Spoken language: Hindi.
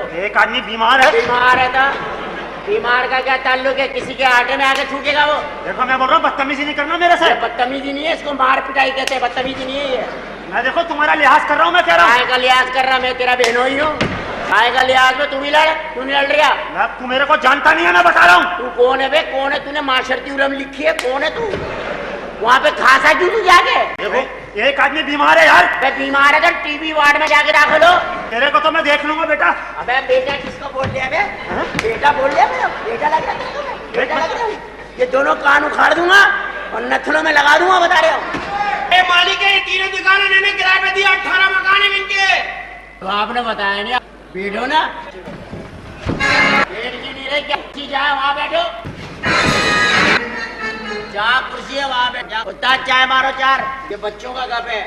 एक आदमी बीमार है। बीमार है तो बीमार का क्या ताल्लुक है? किसी के आटे में आके छूटेगा वो? देखो मैं बोल रहा हूँ बदतमीजी नहीं करना मेरे से। बदतमीजी नहीं है, इसको मार पिटाई कहते हैं, बदतमीजी नहीं है ये। मैं देखो तुम्हारा लिहाज कर रहा हूँ, मैं कह रहा हूँ। काय का लिहाज कर रहा? मैं तेरा बहनोई हूँ। काय का लिहाज में तू भी लड़, तू नहीं लड़ रहा। तू मेरे को जानता नहीं है, मैं बता रहा हूँ। तू कौन है बे? कौन है? तूने माशरती उलम लिखी है? कौन है तू? वहाँ पे खासा क्यों तू जाके? देखो एक आदमी बीमार है यार। बे बीमार है तो टीबी वार्ड में जाके दाखिल हो। तेरे को तो मैं देख लूंगा बेटा। अबे बेटा किसको बोल लिया बे? बेटा बोल लिया बे? बेटा लग रहा है तुमको? बेटा लग रहा है? ये दोनों कान उखाड़ दूंगा और नथनों में लगा दूंगा, बता रहे हो। मालिक है, तीनों दुकान इन्होंने किराए पे दिया, 18 मकान है इनके। तो आपने बताया नहीं, बैठो ना। बैठ की नहीं रही क्या? जाए वहाँ बैठो, जहाँ कुर्सी है वहाँ बैठ जा। उतना चाय मारो चार, ये बच्चों का गप है।